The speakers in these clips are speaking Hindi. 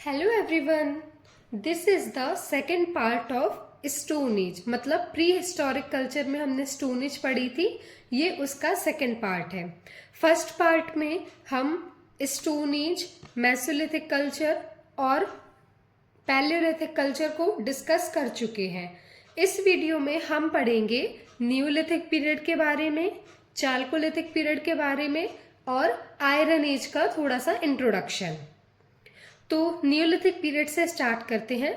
Hello everyone, this is the second part of stone age. मतलब प्री हिस्टोरिक कल्चर में हमने स्टोन एज पढ़ी थी, ये उसका सेकेंड पार्ट है। फर्स्ट पार्ट में हम स्टोन एज, मेसोलिथिक कल्चर और पैलियोलिथिक कल्चर को डिस्कस कर चुके हैं। इस वीडियो में हम पढ़ेंगे न्यूलिथिक पीरियड के बारे में, चाल्कोलिथिक पीरियड के बारे में और आयरन एज का थोड़ा सा इंट्रोडक्शन। तो न्यूलिथिक पीरियड से स्टार्ट करते हैं।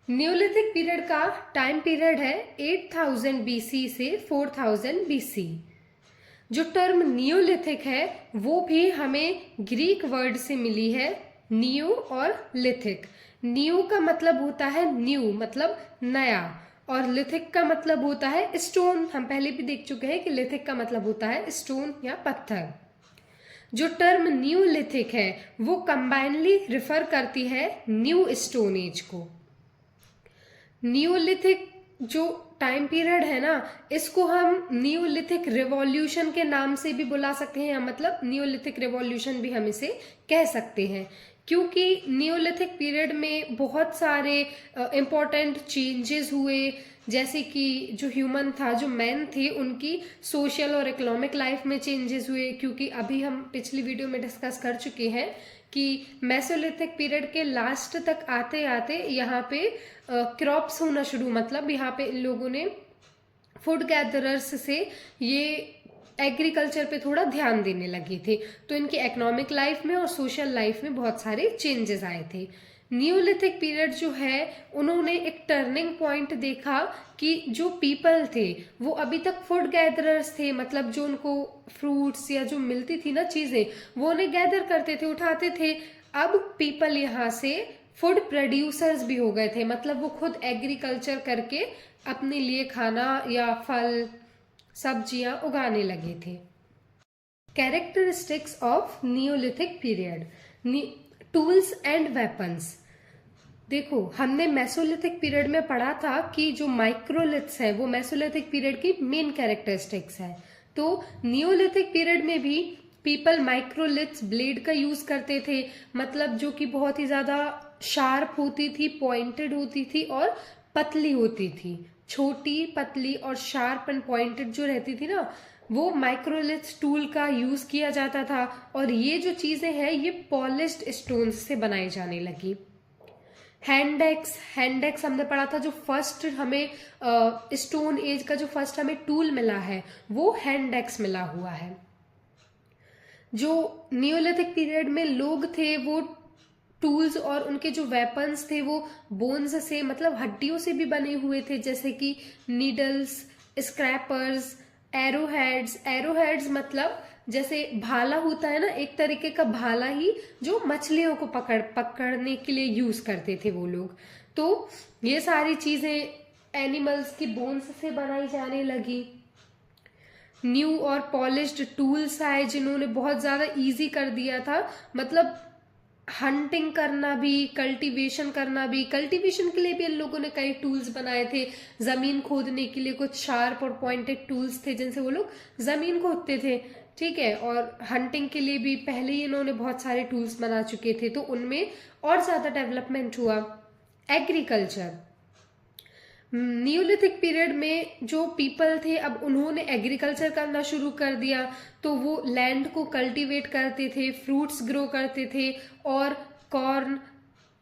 न्यूलिथिक पीरियड का टाइम पीरियड है 8000 बीसी से 4000 बीसी। जो टर्म न्यूलिथिक है वो भी हमें ग्रीक वर्ड से मिली है, न्यू और लिथिक। न्यू का मतलब होता है न्यू मतलब नया, और लिथिक का मतलब होता है स्टोन। हम पहले भी देख चुके हैं कि लिथिक का मतलब होता है स्टोन या पत्थर। जो टर्म न्यूलिथिक है वो कंबाइनली रिफर करती है न्यू स्टोन एज को। न्यूलिथिक जो टाइम पीरियड है ना, इसको हम न्यूलिथिक रिवॉल्यूशन के नाम से भी बुला सकते हैं, या मतलब न्यूलिथिक रिवॉल्यूशन भी हम इसे कह सकते हैं, क्योंकि न्यूलिथिक पीरियड में बहुत सारे इम्पोर्टेंट चेंजेस हुए। जैसे कि जो ह्यूमन था, जो मैन थे, उनकी सोशल और इकोनॉमिक लाइफ में चेंजेस हुए। क्योंकि अभी हम पिछली वीडियो में डिस्कस कर चुके हैं कि मेसोलिथिक पीरियड के लास्ट तक आते आते यहाँ पे क्रॉप्स होना शुरू, मतलब यहाँ पे इन लोगों ने फूड गैदरर्स से ये एग्रीकल्चर पे थोड़ा ध्यान देने लगे थे, तो इनकी इकोनॉमिक लाइफ में और सोशल लाइफ में बहुत सारे चेंजेस आए थे। न्यूलिथिक पीरियड जो है, उन्होंने एक टर्निंग पॉइंट देखा कि जो पीपल थे वो अभी तक फूड गैदरर्स थे, मतलब जो उनको फ्रूट्स या जो मिलती थी ना चीज़ें, वो उन्हें गैदर करते थे, उठाते थे। अब पीपल यहाँ से फूड प्रोड्यूसर्स भी हो गए थे, मतलब वो खुद एग्रीकल्चर करके अपने लिए खाना या फल सब्जियां उगाने लगे थे। Characteristics of Neolithic period, tools and weapons. देखो, हमने मेसोलिथिक पीरियड में पढ़ा था कि जो माइक्रोलिथ्स है वो मेसोलिथिक पीरियड की मेन कैरेक्टरिस्टिक्स है। तो न्यूलिथिक पीरियड में भी पीपल माइक्रोलिथ्स ब्लेड का यूज करते थे, मतलब जो कि बहुत ही ज्यादा शार्प होती थी, पॉइंटेड होती थी और पतली होती थी। छोटी, पतली और शार्प एंड पॉइंटेड जो रहती थी ना, वो माइक्रोलिथ्स टूल का यूज किया जाता था। और ये जो चीजें हैं ये पॉलिश्ड स्टोन्स से बनाई जाने लगी। हैंडेक्स हमने पढ़ा था। जो फर्स्ट हमें स्टोन एज का जो फर्स्ट हमें टूल मिला है वो हैंडेक्स मिला हुआ है। जो न्यूलिथिक पीरियड में लोग थे वो टूल्स और उनके जो वेपन्स थे वो बोन्स से, मतलब हड्डियों से भी बने हुए थे, जैसे कि नीडल्स, स्क्रैपर्स, एरोहेड्स मतलब जैसे भाला होता है ना, एक तरीके का भाला ही, जो मछलियों को पकड़ने के लिए यूज करते थे वो लोग। तो ये सारी चीजें एनिमल्स की बोन्स से बनाई जाने लगी। न्यू और पॉलिश्ड टूल्स आए जिन्होंने बहुत ज्यादा इजी कर दिया था, मतलब हंटिंग करना भी, कल्टीवेशन करना भी। कल्टीवेशन के लिए भी इन लोगों ने कई टूल्स बनाए थे। जमीन खोदने के लिए कुछ शार्प और पॉइंटेड टूल्स थे जिनसे वो लोग जमीन खोदते थे, ठीक है। और हंटिंग के लिए भी पहले ही इन्होंने बहुत सारे टूल्स बना चुके थे, तो उनमें और ज्यादा डेवलपमेंट हुआ। एग्रीकल्चर, न्यूलिथिक पीरियड में जो पीपल थे, अब उन्होंने एग्रीकल्चर करना शुरू कर दिया, तो वो लैंड को कल्टीवेट करते थे, फ्रूट्स ग्रो करते थे, और कॉर्न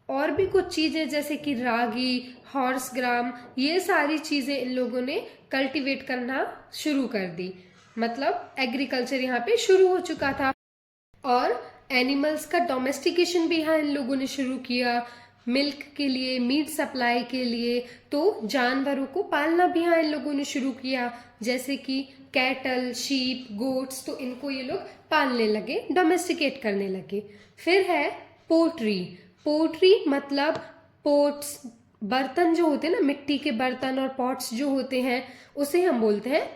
और भी कुछ चीजें जैसे कि रागी, हॉर्स ग्राम, ये सारी चीजें इन लोगों ने कल्टीवेट करना शुरू कर दी। मतलब एग्रीकल्चर यहाँ पे शुरू हो चुका था। और एनिमल्स का डोमेस्टिकेशन भी यहाँ इन लोगों ने शुरू किया, मिल्क के लिए, मीट सप्लाई के लिए। तो जानवरों को पालना भी यहाँ इन लोगों ने शुरू किया, जैसे कि कैटल, शीप, गोट्स, तो इनको ये लोग पालने लगे, डोमेस्टिकेट करने लगे। फिर है पोट्री मतलब पोट्स, बर्तन जो होते हैं ना, मिट्टी के बर्तन और पॉट्स जो होते हैं, उसे हम बोलते हैं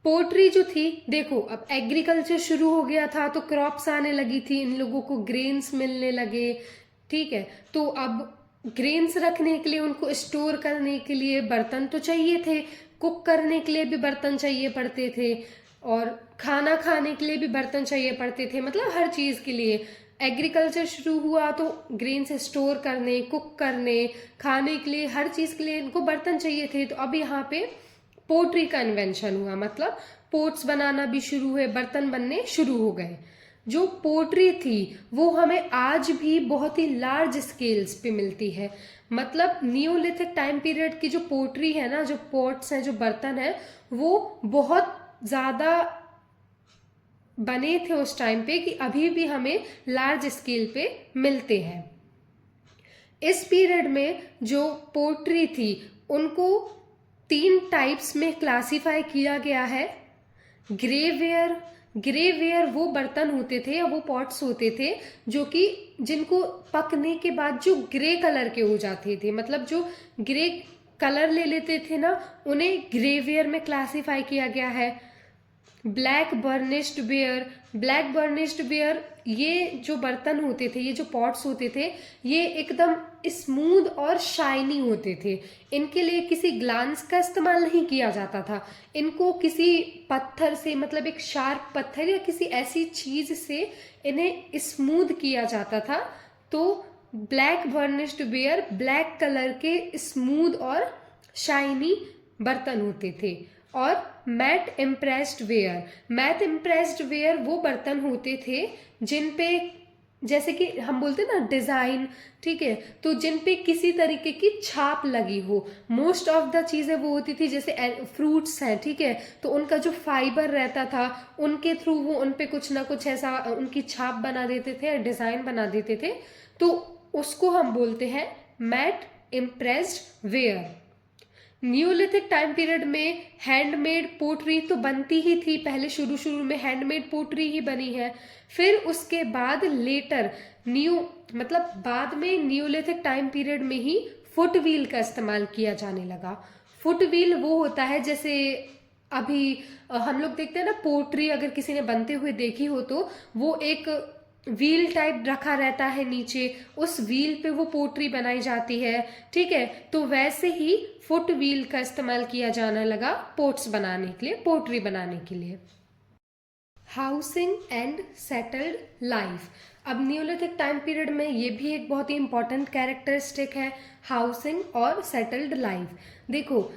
पोट्री जो थी। देखो, अब एग्रीकल्चर शुरू हो गया था तो क्रॉप्स आने लगी थी, इन लोगों को ग्रेन्स मिलने लगे, ठीक है। तो अब ग्रेन्स रखने के लिए, उनको स्टोर करने के लिए बर्तन तो चाहिए थे, कुक करने के लिए भी बर्तन चाहिए पड़ते थे, और खाना खाने के लिए भी बर्तन चाहिए पड़ते थे, मतलब हर चीज के लिए। एग्रीकल्चर शुरू हुआ तो ग्रेन से स्टोर करने, कुक करने, खाने के लिए, हर चीज़ के लिए इनको बर्तन चाहिए थे। तो अब यहाँ पे पोट्री का इन्वेंशन हुआ, मतलब पोट्स बनाना भी शुरू हुए, बर्तन बनने शुरू हो गए। जो पोट्री थी वो हमें आज भी बहुत ही लार्ज स्केल्स पे मिलती है। मतलब नियोलिथिक टाइम पीरियड की जो पोट्री है ना, जो पॉट्स हैं, जो बर्तन है, वो बहुत ज़्यादा बने थे उस टाइम पे कि अभी भी हमें लार्ज स्केल पे मिलते हैं। इस पीरियड में जो पोट्री थी उनको 3 टाइप्स में क्लासिफाई किया गया है। ग्रेवेयर, ग्रेवेयर वो बर्तन होते थे या वो पॉट्स होते थे जो कि जिनको पकने के बाद जो ग्रे कलर के हो जाते थे, मतलब जो ग्रे कलर ले लेते थे ना, उन्हें ग्रेवेयर में क्लासिफाई किया गया है। Black burnished ware, black burnished ware, ये जो बर्तन होते थे, ये जो पॉट्स होते थे, ये एकदम स्मूथ और शाइनी होते थे। इनके लिए किसी ग्लांस का इस्तेमाल नहीं किया जाता था। इनको किसी पत्थर से, मतलब एक शार्प पत्थर या किसी ऐसी चीज से इन्हें स्मूथ किया जाता था। तो black burnished ware black colour के स्मूथ और शाइनी बर्तन होते थे। और mat impressed ware, mat impressed ware वो बर्तन होते थे जिन पे, जैसे कि हम बोलते ना डिजाइन, ठीक है, तो जिन पे किसी तरीके की छाप लगी हो। मोस्ट ऑफ द चीजें वो होती थी, जैसे फ्रूट्स हैं, ठीक है, तो उनका जो फाइबर रहता था उनके थ्रू वो उन पे कुछ ना कुछ ऐसा उनकी छाप बना देते थे, डिजाइन बना देते थे, तो उसको हम बोलते हैं mat impressed ware. Neolithic time period में हैंडमेड पोट्री तो बनती ही थी, पहले शुरू शुरू में हैंडमेड पोट्री ही बनी है। फिर उसके बाद लेटर मतलब बाद में न्यूलिथिक टाइम पीरियड में ही फुट व्हील का इस्तेमाल किया जाने लगा। फुट व्हील वो होता है, जैसे अभी हम लोग देखते हैं ना, पोट्री अगर किसी ने बनते हुए देखी हो तो वो एक व्हील टाइप रखा रहता है नीचे, उस व्हील पे वो पोट्री बनाई जाती है, ठीक है। तो वैसे ही फुट व्हील का इस्तेमाल किया जाने लगा पोट्स बनाने के लिए, पोट्री बनाने के लिए। हाउसिंग एंड सेटल्ड लाइफ, अब न्यूलिथिक टाइम पीरियड में ये भी एक बहुत ही इंपॉर्टेंट कैरेक्टरिस्टिक है, हाउसिंग और सेटल्ड लाइफ। देखो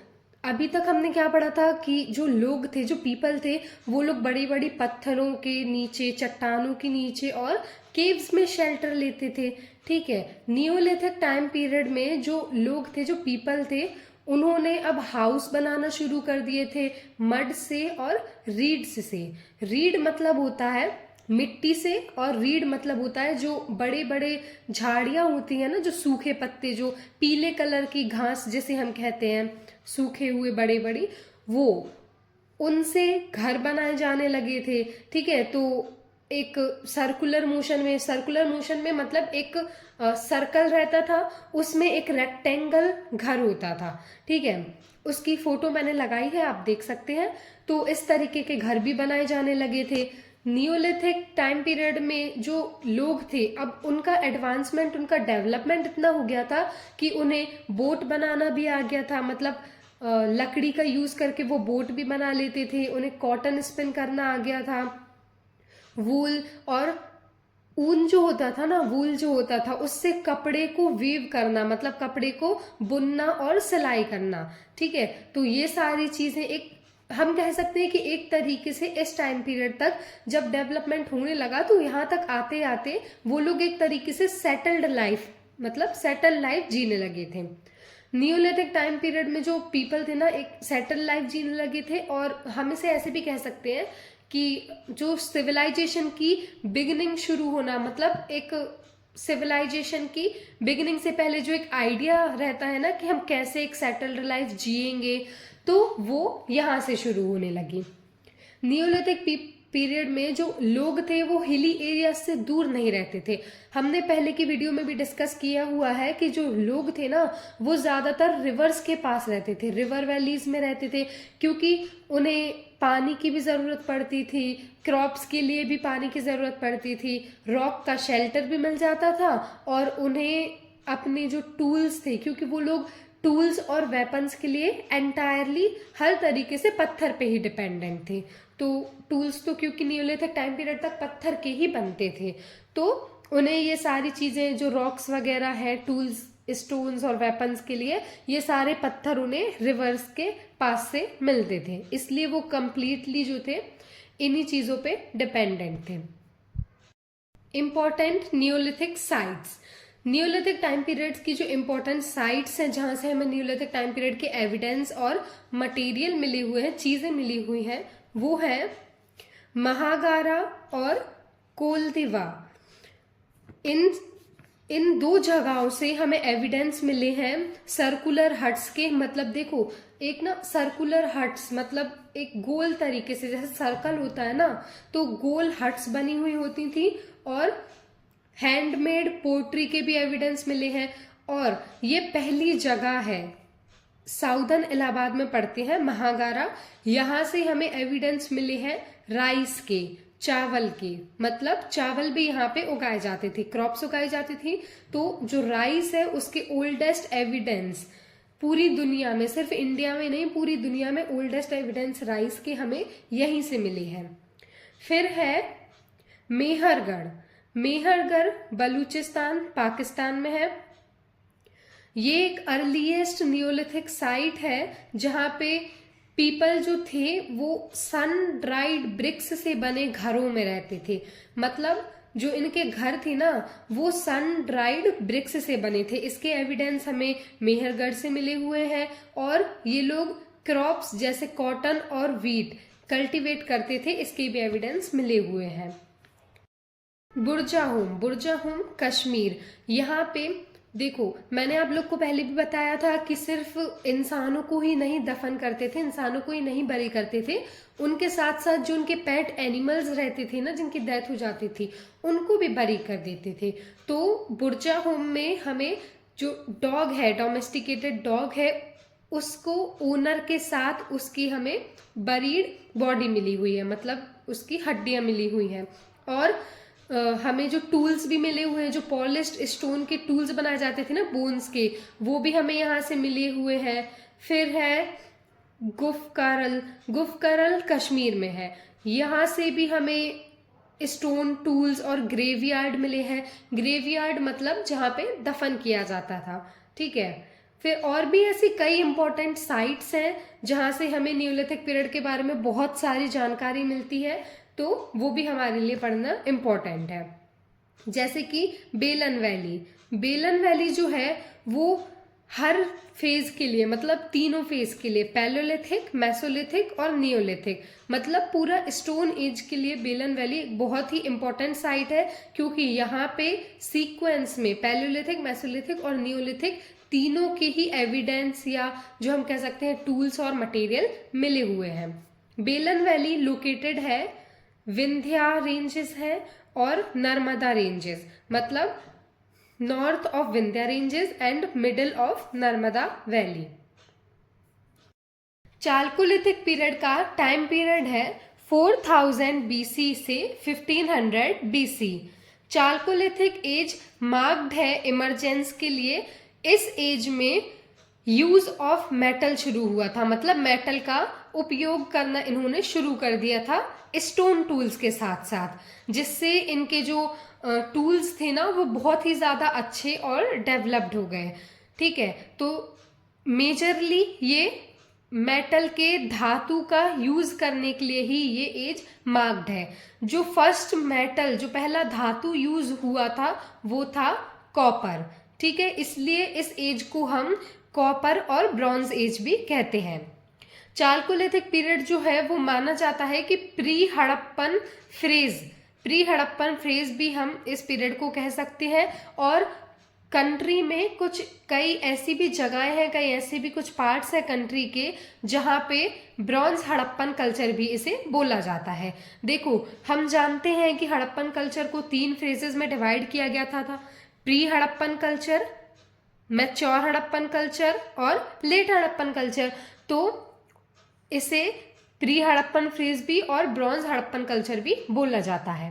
अभी तक हमने क्या पढ़ा था कि जो लोग थे, जो पीपल थे, वो लोग बड़ी बड़ी पत्थरों के नीचे, चट्टानों के नीचे और केव्स में शेल्टर लेते थे, ठीक है। नियोलिथिक टाइम पीरियड में जो लोग थे, जो पीपल थे, उन्होंने अब हाउस बनाना शुरू कर दिए थे मड से और रीड्स से। रीड मतलब होता है मिट्टी से, और रीड मतलब होता है जो बड़े बड़े झाड़ियां होती हैं ना, जो सूखे पत्ते, जो पीले कलर की घास जिसे हम कहते हैं, सूखे हुए बड़े बड़ी, वो उनसे घर बनाए जाने लगे थे, ठीक है। तो एक सर्कुलर मोशन में मतलब एक सर्कल रहता था, उसमें एक रेक्टेंगल घर होता था, ठीक है। उसकी फोटो मैंने लगाई है, आप देख सकते हैं। तो इस तरीके के घर भी बनाए जाने लगे थे। नियोलिथिक टाइम पीरियड में जो लोग थे, अब उनका एडवांसमेंट, उनका डेवलपमेंट इतना हो गया था कि उन्हें बोट बनाना भी आ गया था, मतलब लकड़ी का यूज करके वो बोट भी बना लेते थे। उन्हें कॉटन स्पिन करना आ गया था, वूल और ऊन जो होता था ना, वूल जो होता था, उससे कपड़े को वीव करना, मतलब कपड़े को बुनना और सिलाई करना, ठीक है। तो ये सारी चीजें एक, हम कह सकते हैं कि एक तरीके से इस टाइम पीरियड तक जब डेवलपमेंट होने लगा, तो यहाँ तक आते आते वो लोग एक तरीके से सेटल्ड लाइफ, मतलब सेटल लाइफ जीने लगे थे। नियोलिथिक टाइम पीरियड में जो पीपल थे ना, एक सेटल लाइफ जीने लगे थे। और हम इसे ऐसे भी कह सकते हैं कि जो सिविलाइजेशन की बिगिनिंग शुरू होना, मतलब एक सिविलाइजेशन की बिगिनिंग से पहले जो एक आइडिया रहता है ना कि हम कैसे एक सेटल्ड लाइफ जिएंगे, तो वो यहाँ से शुरू होने लगी। नियोलिथिक पीरियड में जो लोग थे वो हिली एरिया से दूर नहीं रहते थे। हमने पहले की वीडियो में भी डिस्कस किया हुआ है कि जो लोग थे ना, वो ज़्यादातर रिवर्स के पास रहते थे, रिवर वैलीज में रहते थे, क्योंकि उन्हें पानी की भी ज़रूरत पड़ती थी, क्रॉप्स के लिए भी पानी की ज़रूरत पड़ती थी, रॉक का शेल्टर भी मिल जाता था, और उन्हें अपने जो टूल्स थे, क्योंकि वो लोग टूल्स और वेपन्स के लिए एंटायरली हर तरीके से पत्थर पे ही डिपेंडेंट थे। तो टूल्स तो क्योंकि नियोलिथिक टाइम पीरियड तक पत्थर के ही बनते थे, तो उन्हें ये सारी चीज़ें जो रॉक्स वगैरह है, टूल्स, स्टोन्स और वेपन्स के लिए, ये सारे पत्थर उन्हें रिवर्स के पास से मिलते थे, इसलिए वो कंप्लीटली जो थे इन्हीं चीज़ों पे डिपेंडेंट थे। Important Neolithic sites, Neolithic time periods की जो इम्पोर्टेंट साइट्स हैं जहाँ से हमें नियोलिथिक टाइम पीरियड के एविडेंस और मटेरियल मिले हुए हैं, चीज़ें मिली हुई हैं, वो है महागारा और कोलदिवा। इन दो जगहों से हमें एविडेंस मिले हैं सर्कुलर हट्स के। मतलब देखो, एक ना सर्कुलर हट्स मतलब एक गोल तरीके से, जैसे सर्कल होता है ना, तो गोल हट्स बनी हुई होती थी, और हैंडमेड पोट्री के भी एविडेंस मिले हैं। और ये पहली जगह है, साउदर्न इलाहाबाद में पड़ते हैं महागारा, यहाँ से हमें एविडेंस मिले हैं राइस के, चावल के। मतलब चावल भी यहाँ पे उगाए जाते थे, क्रॉप्स उगाई जाती थी। तो जो राइस है उसके ओल्डेस्ट एविडेंस पूरी दुनिया में, सिर्फ इंडिया में नहीं पूरी दुनिया में ओल्डेस्ट एविडेंस राइस के हमें यहीं से मिले हैं। फिर है मेहरगढ़, मेहरगढ़ बलूचिस्तान पाकिस्तान में है। ये एक अर्लीस्ट नियोलिथिक साइट है जहाँ पे पीपल जो थे वो सन ड्राइड ब्रिक्स से बने घरों में रहते थे। मतलब जो इनके घर थे ना वो सन ड्राइड ब्रिक्स से बने थे। इसके एविडेंस हमें मेहरगढ़ से मिले हुए हैं। और ये लोग क्रॉप्स जैसे कॉटन और व्हीट कल्टीवेट करते थे, इसके भी एविडेंस मिले हुए हैं। बुरजाहोम, बुरजाहोम कश्मीर, यहाँ पे देखो मैंने आप लोग को पहले भी बताया था कि सिर्फ इंसानों को ही नहीं दफन करते थे, इंसानों को ही नहीं बरी करते थे, उनके साथ साथ जो उनके पेट एनिमल्स रहते थे ना, जिनकी डेथ हो जाती थी, उनको भी बरी कर देते थे। तो बुरजाहोम में हमें जो डॉग है, डोमेस्टिकेटेड डॉग है, उसको ओनर के साथ उसकी हमें बरीड बॉडी मिली हुई है, मतलब उसकी हड्डियां मिली हुई हैं। और हमें जो टूल्स भी मिले हुए हैं, जो पॉलिश्ड स्टोन के टूल्स बनाए जाते थे ना बोन्स के, वो भी हमें यहाँ से मिले हुए हैं। फिर है गुफकारल, गुफकारल कश्मीर में है, यहाँ से भी हमें स्टोन टूल्स और ग्रेवयार्ड मिले हैं। ग्रेवयार्ड मतलब जहाँ पे दफन किया जाता था, ठीक है। फिर और भी ऐसी कई इंपॉर्टेंट साइट्स हैं जहाँ से हमें नियोलिथिक पीरियड के बारे में बहुत सारी जानकारी मिलती है, तो वो भी हमारे लिए पढ़ना इम्पोर्टेंट है। जैसे कि बेलन वैली, बेलन वैली जो है वो हर फेज के लिए, मतलब तीनों फेज के लिए, पैलोलिथिक, मेसोलिथिक और नियोलिथिक, मतलब पूरा स्टोन एज के लिए बेलन वैली एक बहुत ही इंपॉर्टेंट साइट है, क्योंकि यहाँ पे सीक्वेंस में पैलोलिथिक, मेसोलिथिक और नियोलिथिक तीनों के ही एविडेंस या जो हम कह सकते हैं टूल्स और मटेरियल मिले हुए हैं। बेलन वैली लोकेटेड है विंध्या रेंजेस है और नर्मदा रेंजेस, मतलब north of Vindhya ranges and middle of Narmada valley. Chalcolithic period का टाइम पीरियड है 4000 BC से 1500 BC। चालकोलिथिक एज मार्क्ड है इमरजेंस के लिए। इस एज में यूज ऑफ मेटल शुरू हुआ था, मतलब मेटल का उपयोग करना इन्होंने शुरू कर दिया था स्टोन टूल्स के साथ साथ, जिससे इनके जो टूल्स थे ना वो बहुत ही ज़्यादा अच्छे और डेवलप्ड हो गए, ठीक है। तो मेजरली ये मेटल के धातु का यूज करने के लिए ही ये एज मार्क्ड है। जो फर्स्ट मेटल, जो पहला धातु यूज हुआ था वो था कॉपर, ठीक है, इसलिए इस एज को हम कॉपर और ब्रॉन्ज एज भी कहते हैं। चालकोलिथिक पीरियड जो है वो माना जाता है कि pre Harappan phrase, pre Harappan phrase भी हम इस पीरियड को कह सकते हैं। और कंट्री में कुछ कई ऐसी भी जगहें हैं, कई ऐसे भी कुछ पार्ट्स हैं कंट्री के जहाँ पे ब्रॉन्ज हड़प्पन कल्चर भी इसे बोला जाता है। देखो हम जानते हैं कि हड़प्पन कल्चर को 3 फेजेस में डिवाइड किया गया था, pre Harappan culture, mature Harappan culture और लेट हड़प्पन कल्चर। तो इसे प्री हड़प्पन फ्रेज भी और ब्रॉन्ज हड़प्पन कल्चर भी बोला जाता है।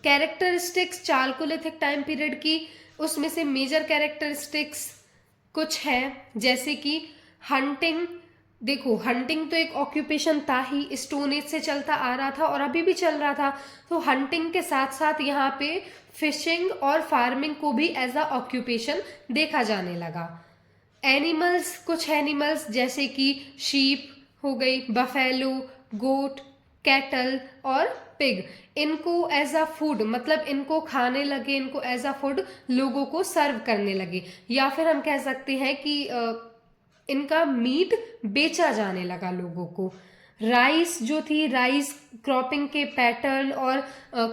कैरेक्टरिस्टिक्स चालकोलिथिक टाइम पीरियड की, उसमें से मेजर कैरेक्टरिस्टिक्स कुछ है, जैसे कि हंटिंग, देखो, हंटिंग तो एक ऑक्यूपेशन था ही, स्टोन एज से चलता आ रहा था और अभी भी चल रहा था। तो हंटिंग के साथ साथ यहाँ पे फिशिंग और फार्मिंग को भी एज अ ऑक्यूपेशन देखा जाने लगा। एनिमल्स, कुछ एनिमल्स जैसे कि शीप हो गई, बफेलो, गोट, कैटल और पिग, इनको एज अ फूड, मतलब इनको खाने लगे, इनको एज अ फूड लोगों को सर्व करने लगे, या फिर हम कह सकते हैं कि इनका मीट बेचा जाने लगा लोगों को। राइस जो थी, राइस क्रॉपिंग के पैटर्न और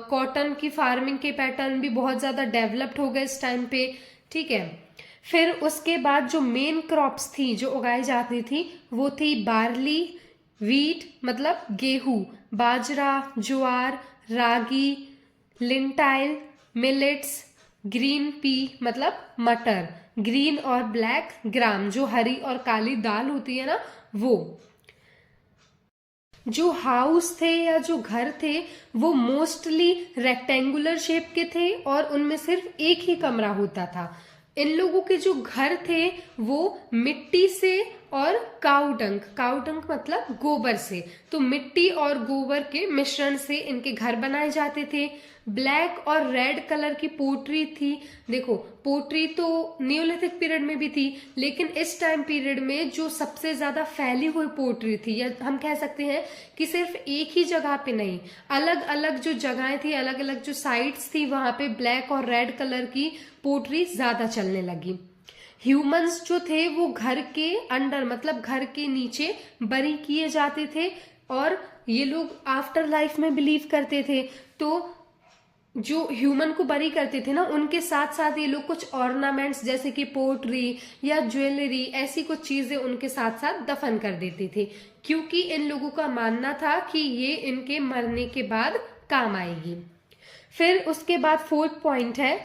कॉटन की फार्मिंग के पैटर्न भी बहुत ज़्यादा डेवलप्ड हो गए इस टाइम पे। ठीक है, फिर उसके बाद जो मेन क्रॉप्स थी जो उगाई जाती थी वो थी बार्ली, वीट मतलब गेहूं, बाजरा, ज्वार, रागी, लिंटाइल, मिलेट्स, ग्रीन पी मतलब मटर, ग्रीन और ब्लैक ग्राम जो हरी और काली दाल होती है ना वो। जो हाउस थे या जो घर थे वो मोस्टली रेक्टेंगुलर शेप के थे और उनमें सिर्फ एक ही कमरा होता था। इन लोगों के जो घर थे वो मिट्टी से और काउडंक मतलब गोबर से, तो मिट्टी और गोबर के मिश्रण से इनके घर बनाए जाते थे। ब्लैक और रेड कलर की पोट्री थी। देखो, पोट्री तो नियोलिथिक पीरियड में भी थी, लेकिन इस टाइम पीरियड में जो सबसे ज्यादा फैली हुई पोट्री थी, या हम कह सकते हैं कि सिर्फ एक ही जगह पे नहीं, अलग अलग जो जगहें थी, अलग अलग जो साइट्स थी, वहां पे ब्लैक और रेड कलर की पोट्री ज्यादा चलने लगी। ह्यूमंस जो थे वो घर के अंडर मतलब घर के नीचे बरी किए जाते थे और ये लोग आफ्टर लाइफ में बिलीव करते थे। तो जो ह्यूमन को बरी करते थे ना, उनके साथ साथ ये लोग कुछ ऑर्नामेंट्स जैसे कि पोट्री या ज्वेलरी, ऐसी कुछ चीजें उनके साथ साथ दफन कर देते थे, क्योंकि इन लोगों का मानना था कि ये इनके मरने के बाद काम आएगी। फिर उसके बाद फोर्थ पॉइंट है,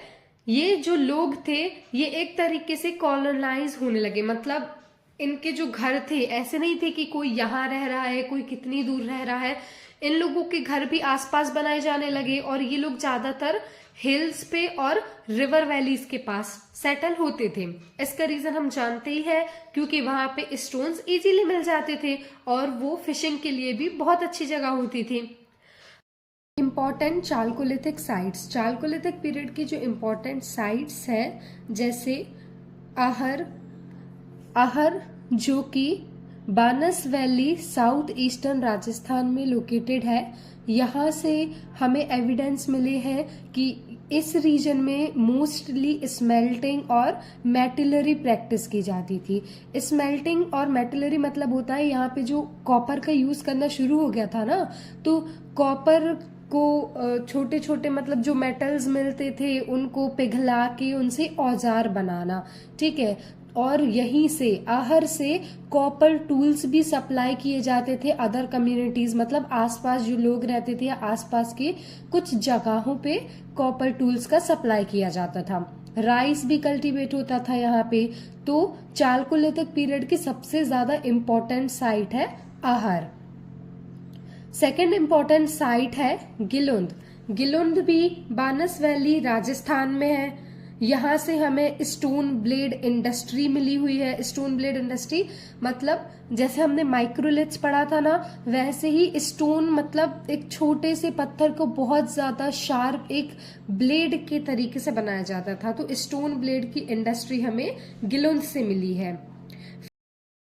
ये जो लोग थे ये एक तरीके से कॉलोनाइज होने लगे, मतलब इनके जो घर थे ऐसे नहीं थे कि कोई यहाँ रह रहा है, कोई कितनी दूर रह रहा है। इन लोगों के घर भी आसपास बनाए जाने लगे और ये लोग ज्यादातर हिल्स पे और रिवर वैलीज के पास सेटल होते थे। इसका रीजन हम जानते ही है, क्योंकि वहां पे स्टोन्स इजीली मिल जाते थे और वो फिशिंग के लिए भी बहुत अच्छी जगह होती थी। Important Chalcolithic sites, Chalcolithic period की जो इम्पॉर्टेंट साइट्स है जैसे आहर, आहर जो कि बानस वैली साउथ ईस्टर्न राजस्थान में लोकेटेड है। यहाँ से हमें एविडेंस मिले हैं कि इस रीजन में मोस्टली स्मेल्टिंग और मेटलरी प्रैक्टिस की जाती थी। स्मेल्टिंग और मेटलरी मतलब होता है यहाँ पे जो कॉपर का यूज करना शुरू हो गया था ना, तो कॉपर को छोटे छोटे मतलब जो मेटल्स मिलते थे उनको पिघला के उनसे औजार बनाना। ठीक है, और यहीं से आहर से कॉपर टूल्स भी सप्लाई किए जाते थे अदर कम्युनिटीज, मतलब आसपास जो लोग रहते थे या आसपास के कुछ जगहों पे कॉपर टूल्स का सप्लाई किया जाता था। राइस भी कल्टीवेट होता था यहाँ पे। तो चालकोलिथिक पीरियड की सबसे ज्यादा इम्पोर्टेंट साइट है आहर। सेकेंड इम्पोर्टेंट साइट है गिलुंद। गिलुंद भी बानस वैली राजस्थान में है। यहाँ से हमें स्टोन ब्लेड इंडस्ट्री मिली हुई है। स्टोन ब्लेड इंडस्ट्री मतलब जैसे हमने माइक्रोलिथ्स पढ़ा था ना, वैसे ही स्टोन मतलब एक छोटे से पत्थर को बहुत ज्यादा शार्प एक ब्लेड के तरीके से बनाया जाता था। तो स्टोन ब्लेड की इंडस्ट्री हमें गिलुंद से मिली है।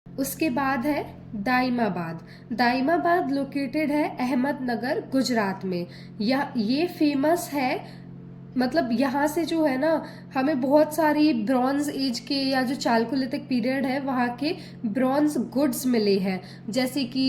उसके बाद है दाइमाबाद। दाइमाबाद लोकेटेड है अहमदनगर गुजरात में। ये फेमस है, मतलब यहाँ से जो है ना हमें बहुत सारी ब्रॉन्ज एज के या जो चालकोलिथिक पीरियड है वहाँ के ब्रॉन्ज गुड्स मिले हैं। जैसे कि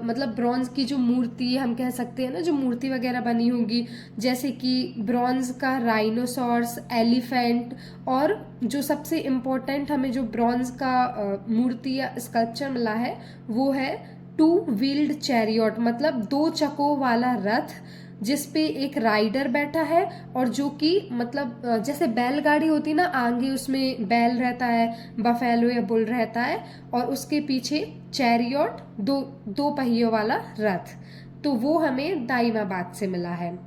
मतलब ब्रॉन्ज की जो मूर्ति हम कह सकते हैं ना, जो मूर्ति वगैरह बनी होगी, जैसे कि ब्रॉन्ज का राइनोसॉर्स, एलिफेंट, और जो सबसे इम्पोर्टेंट हमें जो ब्रॉन्ज का मूर्ति या स्कल्पचर मिला है वो है 2 व्हील्ड चैरियट, मतलब 2 चकों वाला रथ जिसपे एक राइडर बैठा है और जो कि मतलब जैसे बैलगाड़ी होती ना, आगे उसमें बैल रहता है, बफेलो या बुल रहता है, और उसके पीछे चैरियट, दो पहियों वाला रथ। तो वो हमें दाइमाबाद से मिला है।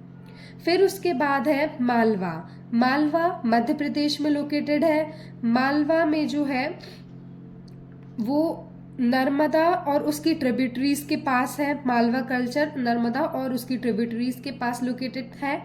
फिर उसके बाद है मालवा। मालवा मध्य प्रदेश में लोकेटेड है। मालवा में जो है वो नर्मदा और उसकी ट्रिब्यूटरीज के पास है। मालवा कल्चर नर्मदा और उसकी ट्रिब्यूटरीज के पास लोकेटेड है।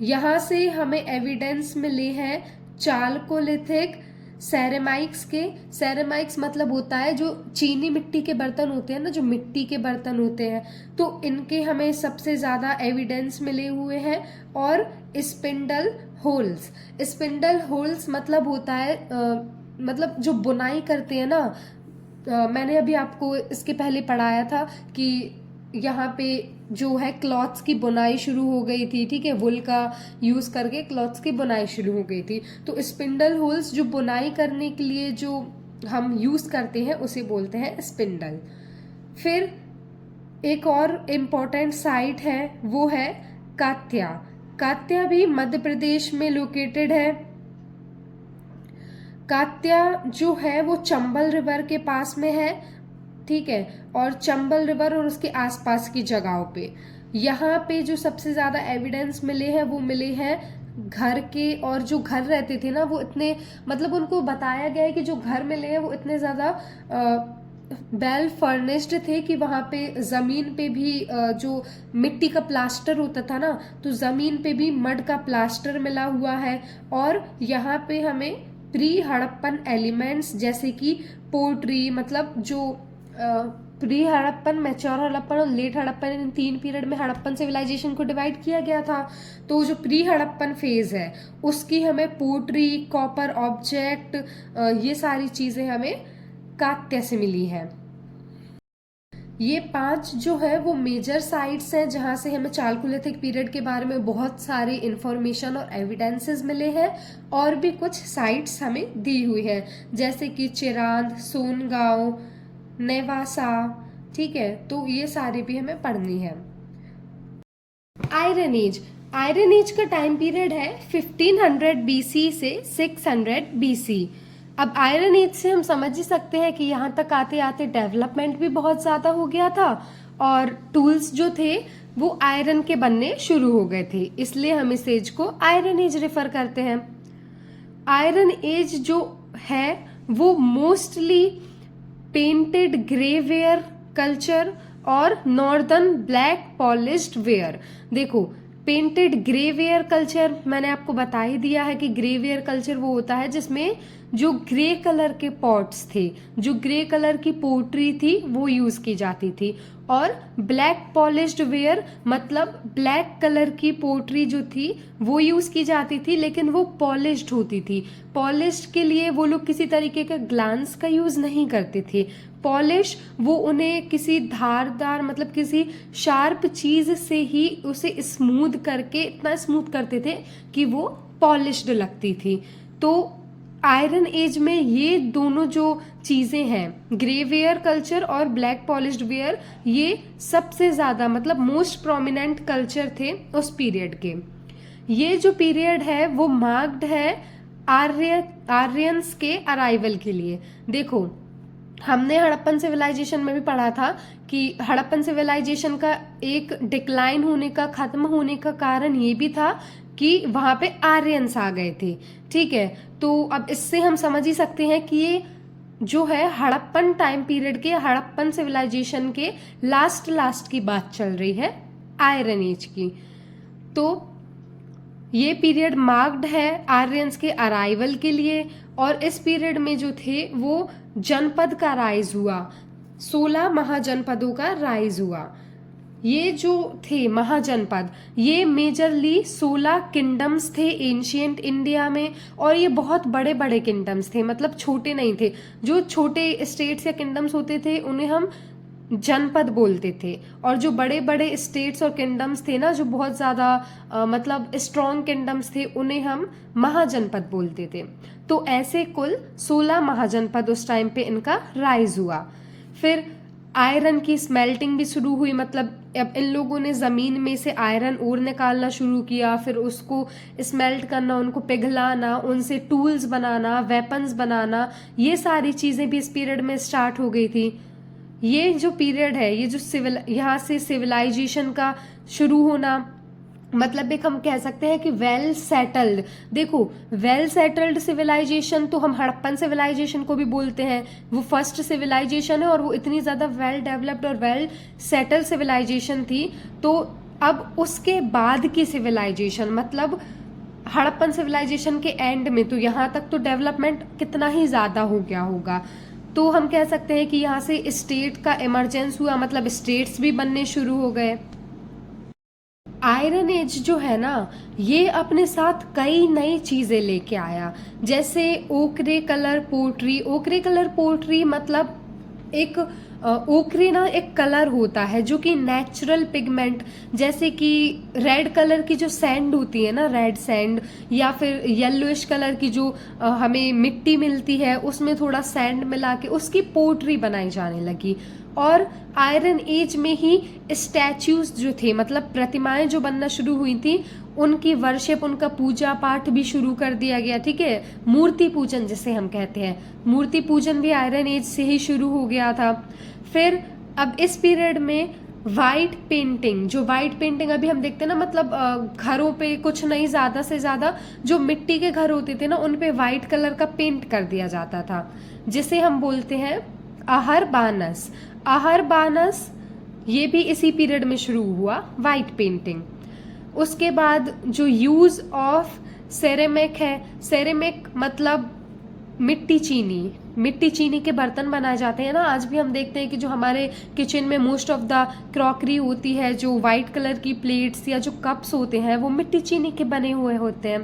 यहाँ से हमें एविडेंस मिले हैं चालकोलिथिक सेरेमाइक्स के। सेरेमाइक्स मतलब होता है जो चीनी मिट्टी के बर्तन होते हैं ना, जो मिट्टी के बर्तन होते हैं, तो इनके हमें सबसे ज़्यादा एविडेंस मिले हुए हैं। और स्पिंडल होल्स, स्पिंडल होल्स मतलब होता है मतलब जो बुनाई करते हैं ना, मैंने अभी आपको इसके पहले पढ़ाया था कि यहाँ पे जो है क्लॉथ्स की बुनाई शुरू हो गई थी, ठीक है, वुल का यूज करके क्लॉथ्स की बुनाई शुरू हो गई थी। तो स्पिंडल होल्स जो बुनाई करने के लिए जो हम यूज करते हैं उसे बोलते हैं स्पिंडल। फिर एक और इम्पोर्टेंट साइट है, वो है कात्या। कात्या भी मध्य प्रदेश में लोकेटेड है। कात्या जो है वो चंबल रिवर के पास में है, ठीक है, और चंबल रिवर और उसके आसपास की जगहों पे यहाँ पे जो सबसे ज्यादा एविडेंस मिले हैं वो मिले हैं घर के। और जो घर रहते थे ना वो इतने, मतलब उनको बताया गया है कि जो घर मिले हैं वो इतने ज्यादा वेल फर्निश्ड थे कि वहाँ पे जमीन पे भी जो मिट्टी का प्लास्टर होता था ना, तो जमीन पे भी मड का प्लास्टर मिला हुआ है। और यहाँ पे हमें प्री हड़प्पन एलिमेंट्स जैसे कि पोट्री, मतलब जो प्री हड़प्पन, मैच्योर हड़प्पन और लेट हड़प्पन, इन 3 पीरियड में हड़प्पन सिविलाइजेशन को डिवाइड किया गया था। तो जो प्री हड़प्पन फेज है उसकी हमें पोट्री, कॉपर ऑब्जेक्ट, ये सारी चीजें हमें कात्या से मिली है। ये 5 जो है वो मेजर साइट्स हैं जहां से हमें चालकोलिथिक पीरियड के बारे में बहुत सारी इंफॉर्मेशन और एविडेंसेस मिले हैं। और भी कुछ साइट्स हमें दी हुई है जैसे कि चिरांद, सोनगांव, नेवासा, ठीक है, तो ये सारी भी हमें पढ़नी है। आयरन एज, आयरन एज का टाइम पीरियड है 1500 बीसी से 600 बीसी। अब आयरन एज से हम समझ ही सकते हैं कि यहाँ तक आते आते डेवलपमेंट भी बहुत ज्यादा हो गया था और टूल्स जो थे वो आयरन के बनने शुरू हो गए थे, इसलिए हम इस एज को आयरन एज रेफर करते हैं। आयरन एज जो है वो mostly painted grey ware culture और नॉर्दर्न ब्लैक पॉलिश्ड वेयर। देखो, पेंटेड ग्रे वेयर कल्चर मैंने आपको बता ही दिया है कि ग्रे वेयर कल्चर वो होता है जिसमें जो ग्रे कलर के पॉट्स थे, जो ग्रे कलर की पोट्री थी वो यूज की जाती थी। और ब्लैक पॉलिश्ड वेयर मतलब ब्लैक कलर की पोट्री जो थी वो यूज की जाती थी, लेकिन वो पॉलिश्ड होती थी। पॉलिश्ड के लिए वो लोग किसी तरीके का ग्लांस का यूज नहीं करते थे। पॉलिश वो उन्हें किसी धारदार, मतलब किसी शार्प चीज से ही उसे स्मूथ करके इतना स्मूथ करते थे कि वो पॉलिश्ड लगती थी। तो आयरन एज में ये दोनों जो चीजें हैं, ग्रे वेयर कल्चर और ब्लैक पॉलिश्ड वेयर, ये सबसे ज्यादा मतलब मोस्ट प्रोमिनेंट कल्चर थे उस पीरियड के। ये जो पीरियड है वो मार्क्ड है आर्यंस के अराइवल के लिए। देखो, हमने हड़प्पन सिविलाइजेशन में भी पढ़ा था कि हड़प्पन सिविलाइजेशन का एक डिक्लाइन होने का, खत्म होने का कारण ये भी था कि वहां पे आर्यंस आ गए थे, ठीक है। तो अब इससे हम समझ ही सकते हैं कि ये जो है हड़प्पन टाइम पीरियड के, हड़प्पन सिविलाइजेशन के लास्ट की बात चल रही है, आयरन एज की। तो ये पीरियड मार्क्ड है आर्यंस के अराइवल के लिए। और इस पीरियड में जो थे वो जनपद का राइज हुआ, 16 महाजनपदों का राइज हुआ। ये जो थे महाजनपद, ये मेजरली 16 किंगडम्स थे एंशियंट इंडिया में। और ये बहुत बड़े बड़े किंगडम्स थे, मतलब छोटे नहीं थे। जो छोटे स्टेट्स या किंगडम्स होते थे उन्हें हम जनपद बोलते थे, और जो बड़े बड़े स्टेट्स और किंगडम्स थे ना, जो बहुत ज्यादा मतलब स्ट्रॉन्ग किंगडम्स थे, उन्हें हम महाजनपद बोलते थे। तो ऐसे कुल 16 महाजनपद उस टाइम पे इनका राइज हुआ। फिर आयरन की स्मेल्टिंग भी शुरू हुई, मतलब अब इन लोगों ने जमीन में से आयरन ओर निकालना शुरू किया, फिर उसको स्मेल्ट करना, उनको पिघलाना, उनसे टूल्स बनाना, वेपन्स बनाना, ये सारी चीजें भी इस पीरियड में स्टार्ट हो गई थी। ये जो पीरियड है, ये जो यहाँ से सिविलाइजेशन का शुरू होना, मतलब एक हम कह सकते हैं कि वेल सेटल्ड। देखो, वेल सेटल्ड सिविलाइजेशन तो हम हड़प्पन सिविलाइजेशन को भी बोलते हैं, वो फर्स्ट सिविलाइजेशन है और वो इतनी ज़्यादा वेल डेवलप्ड और वेल सेटल्ड सिविलाइजेशन थी। तो अब उसके बाद की सिविलाइजेशन, मतलब हड़प्पन सिविलाइजेशन के एंड में, तो यहाँ तक तो डेवलपमेंट कितना ही ज़्यादा हो गया होगा। तो हम कह सकते हैं कि यहाँ से स्टेट का इमरजेंस हुआ, मतलब स्टेट्स भी बनने शुरू हो गए। आयरन एज जो है ना, ये अपने साथ कई नई चीज़ें लेके आया, जैसे ओकरे कलर पोट्री। ओकरे कलर पोट्री मतलब एक ओकरे ना एक कलर होता है जो कि नेचुरल पिगमेंट, जैसे कि रेड कलर की जो सैंड होती है ना, रेड सैंड, या फिर येलोइश कलर की जो हमें मिट्टी मिलती है, उसमें थोड़ा सैंड मिला के उसकी पोट्री बनाई जाने लगी। और आयरन एज में ही स्टैच्यूज जो थे, मतलब प्रतिमाएं जो बनना शुरू हुई थी, उनकी वर्शिप, उनका पूजा पाठ भी शुरू कर दिया गया। ठीक है, मूर्ति पूजन जिसे हम कहते हैं, मूर्ति पूजन भी आयरन एज से ही शुरू हो गया था। फिर अब इस पीरियड में वाइट पेंटिंग, जो वाइट पेंटिंग अभी हम देखते हैं ना, मतलब घरों पे कुछ नहीं, ज्यादा से ज्यादा जो मिट्टी के घर होते थे ना, उन पे वाइट कलर का पेंट कर दिया जाता था, जिसे हम बोलते हैं आहर बानस। आहर बानस ये भी इसी पीरियड में शुरू हुआ, वाइट पेंटिंग। उसके बाद जो यूज ऑफ सेरेमिक है, सेरेमिक मतलब मिट्टी चीनी, मिट्टी चीनी के बर्तन बनाए जाते हैं ना। आज भी हम देखते हैं कि जो हमारे किचन में मोस्ट ऑफ द क्रॉकरी होती है, जो वाइट कलर की प्लेट्स या जो कप्स होते हैं, वो मिट्टी चीनी के बने हुए होते हैं।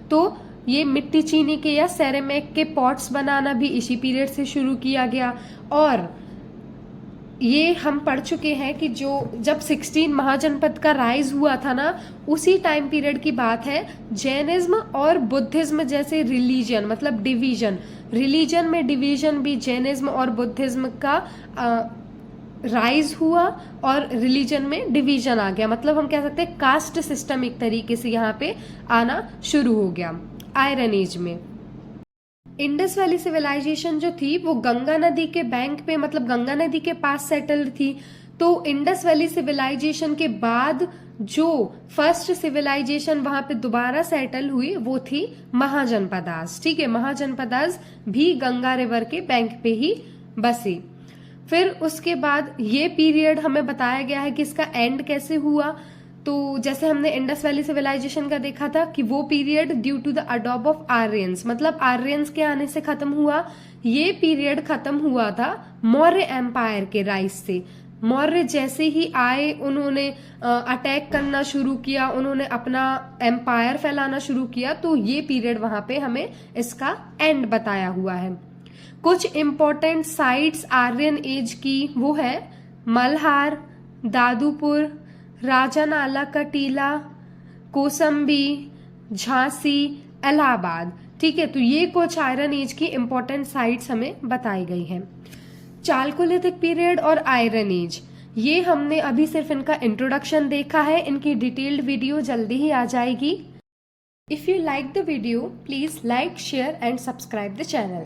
तो ये मिट्टी चीनी के या सेरेमिक के पॉट्स बनाना भी इसी पीरियड से शुरू किया गया। और ये हम पढ़ चुके हैं कि जो जब 16 महाजनपद का राइज हुआ था ना, उसी टाइम पीरियड की बात है। जैनिज्म और बुद्धिज्म जैसे रिलीजन, मतलब डिवीजन, रिलीजन में डिवीजन भी जैनिज्म और बुद्धिज्म का राइज हुआ, और रिलीजन में डिवीजन आ गया। मतलब हम कह सकते हैं कास्ट सिस्टम एक तरीके से यहाँ पे आना शुरू हो गया आयरन एज में। इंडस वैली सिविलाइजेशन जो थी वो गंगा नदी के बैंक पे, मतलब गंगा नदी के पास सेटल्ड थी। तो इंडस वैली सिविलाइजेशन के बाद जो फर्स्ट सिविलाइजेशन वहां पे दोबारा सेटल हुई वो थी महाजनपदास। ठीक है, महाजनपदास भी गंगा रिवर के बैंक पे ही बसी। फिर उसके बाद ये पीरियड हमें बताया गया है कि इसका एंड कैसे हुआ। तो जैसे हमने इंडस वैली सिविलाइजेशन का देखा था कि वो period due to the adopt of Aryans, मतलब आर्यंस के आने से खत्म हुआ। ये पीरियड खत्म हुआ था मौर्य एम्पायर के राइज से। मौर्य जैसे ही आए, उन्होंने अटैक करना शुरू किया, उन्होंने अपना एम्पायर फैलाना शुरू किया। तो ये पीरियड वहां पे हमें इसका एंड बताया हुआ है। कुछ इंपॉर्टेंट साइट्स आर्यन एज की वो है मल्हार, दादूपुर, राजानाला का टीला, कोसंबी, झांसी, इलाहाबाद। ठीक है, तो ये कुछ आयरन एज की इंपॉर्टेंट साइट्स हमें बताई गई हैं। चालकोलिथिक पीरियड और आयरन एज, ये हमने अभी सिर्फ इनका इंट्रोडक्शन देखा है, इनकी डिटेल्ड वीडियो जल्दी ही आ जाएगी। If you like the video, please like, share and subscribe the channel.